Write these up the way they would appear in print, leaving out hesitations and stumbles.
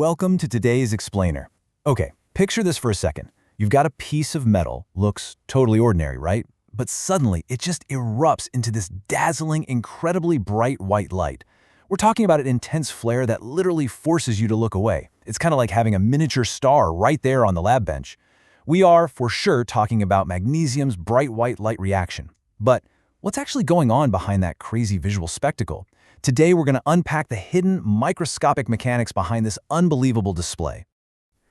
Welcome to today's explainer. Okay, picture this for a second. You've got a piece of metal, looks totally ordinary, right? But suddenly it just erupts into this dazzling, incredibly bright white light. We're talking about an intense flare that literally forces you to look away. It's kind of like having a miniature star right there on the lab bench. We are, for sure, talking about magnesium's bright white light reaction. But what's actually going on behind that crazy visual spectacle? Today, we're going to unpack the hidden microscopic mechanics behind this unbelievable display.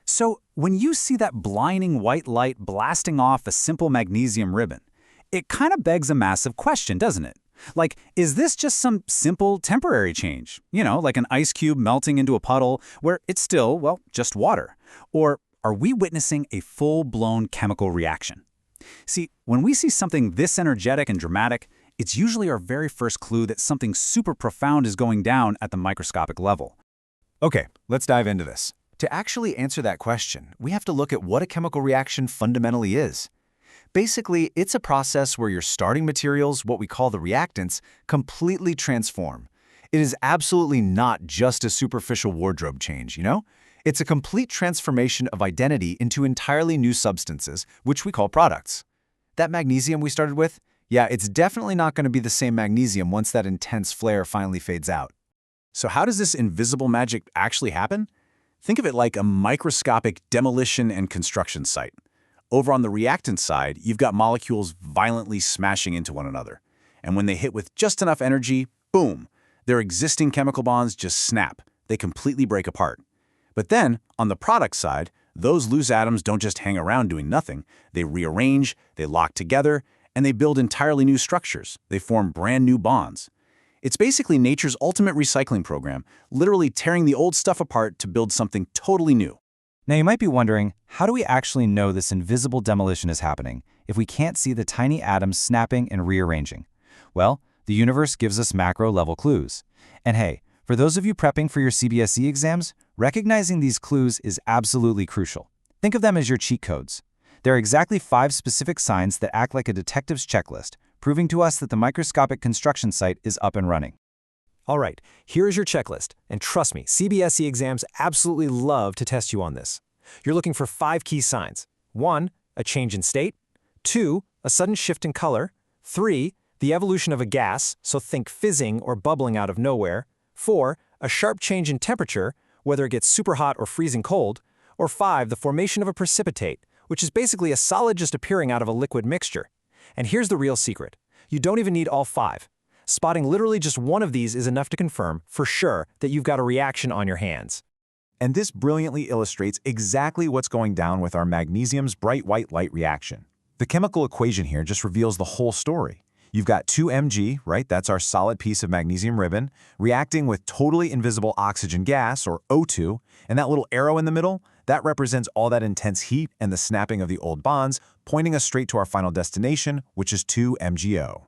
So, when you see that blinding white light blasting off a simple magnesium ribbon, it kind of begs a massive question, doesn't it? Like, is this just some simple temporary change? You know, like an ice cube melting into a puddle where it's still, well, just water. Or are we witnessing a full-blown chemical reaction? See, when we see something this energetic and dramatic, it's usually our very first clue that something super profound is going down at the microscopic level. Okay, let's dive into this. To actually answer that question, we have to look at what a chemical reaction fundamentally is. Basically, it's a process where your starting materials, what we call the reactants, completely transform. It is absolutely not just a superficial wardrobe change, you know? It's a complete transformation of identity into entirely new substances, which we call products. That magnesium we started with? Yeah, it's definitely not going to be the same magnesium once that intense flare finally fades out. So how does this invisible magic actually happen? Think of it like a microscopic demolition and construction site. Over on the reactant side, you've got molecules violently smashing into one another. And when they hit with just enough energy, boom, their existing chemical bonds just snap. They completely break apart. But then, on the product side, those loose atoms don't just hang around doing nothing. They rearrange, they lock together, and they build entirely new structures. They form brand new bonds. It's basically nature's ultimate recycling program, literally tearing the old stuff apart to build something totally new. Now you might be wondering, how do we actually know this invisible demolition is happening if we can't see the tiny atoms snapping and rearranging? Well, the universe gives us macro-level clues. And hey, for those of you prepping for your CBSE exams, recognizing these clues is absolutely crucial. Think of them as your cheat codes. There are exactly 5 specific signs that act like a detective's checklist, proving to us that the microscopic construction site is up and running. All right, here is your checklist, and trust me, CBSE exams absolutely love to test you on this. You're looking for 5 key signs. 1, a change in state. 2, a sudden shift in color. 3, the evolution of a gas, so think fizzing or bubbling out of nowhere. 4, a sharp change in temperature, whether it gets super hot or freezing cold. Or 5, the formation of a precipitate, which is basically a solid just appearing out of a liquid mixture. And here's the real secret. You don't even need all 5. Spotting literally just one of these is enough to confirm, for sure, that you've got a reaction on your hands. And this brilliantly illustrates exactly what's going down with our magnesium's bright white light reaction. The chemical equation here just reveals the whole story. You've got 2 Mg, right? That's our solid piece of magnesium ribbon, reacting with totally invisible oxygen gas, or O2, and that little arrow in the middle, that represents all that intense heat and the snapping of the old bonds, pointing us straight to our final destination, which is 2 MgO.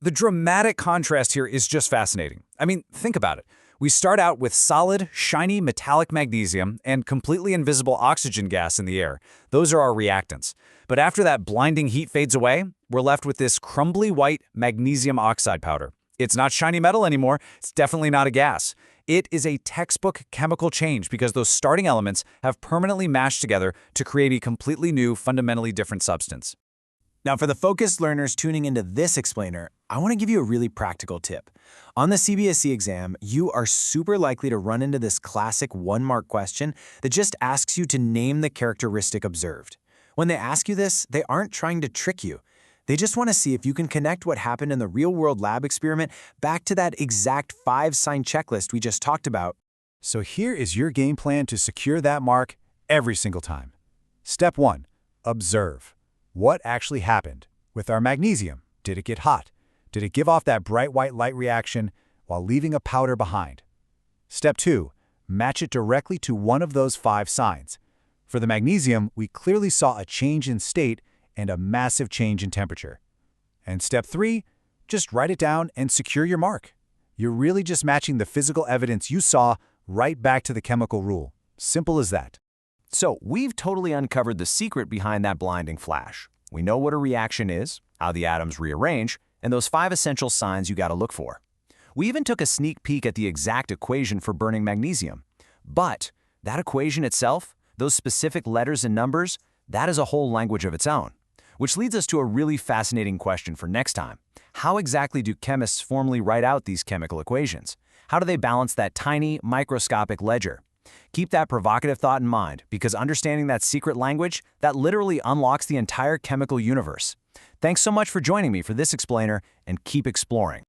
The dramatic contrast here is just fascinating. I mean, think about it. We start out with solid, shiny metallic magnesium and completely invisible oxygen gas in the air. Those are our reactants. But after that blinding heat fades away, we're left with this crumbly white magnesium oxide powder. It's not shiny metal anymore. It's definitely not a gas. It is a textbook chemical change because those starting elements have permanently mashed together to create a completely new, fundamentally different substance. Now, for the focused learners tuning into this explainer, I want to give you a really practical tip. On the CBSE exam, you are super likely to run into this classic 1-mark question that just asks you to name the characteristic observed. When they ask you this, they aren't trying to trick you. They just want to see if you can connect what happened in the real-world lab experiment back to that exact 5-sign checklist we just talked about. So here is your game plan to secure that mark every single time. Step 1. Observe. What actually happened with our magnesium? Did it get hot? Did it give off that bright white light reaction while leaving a powder behind? Step 2. Match it directly to one of those 5 signs. For the magnesium, we clearly saw a change in state and a massive change in temperature. And step 3, just write it down and secure your mark. You're really just matching the physical evidence you saw right back to the chemical rule. Simple as that. So we've totally uncovered the secret behind that blinding flash. We know what a reaction is, how the atoms rearrange, and those 5 essential signs you gotta look for. We even took a sneak peek at the exact equation for burning magnesium. But That equation itself, those specific letters and numbers, that is a whole language of its own. Which leads us to a really fascinating question for next time. How exactly do chemists formally write out these chemical equations? How do they balance that tiny, microscopic ledger? Keep that provocative thought in mind, because understanding that secret language, that literally unlocks the entire chemical universe. Thanks so much for joining me for this explainer, and keep exploring.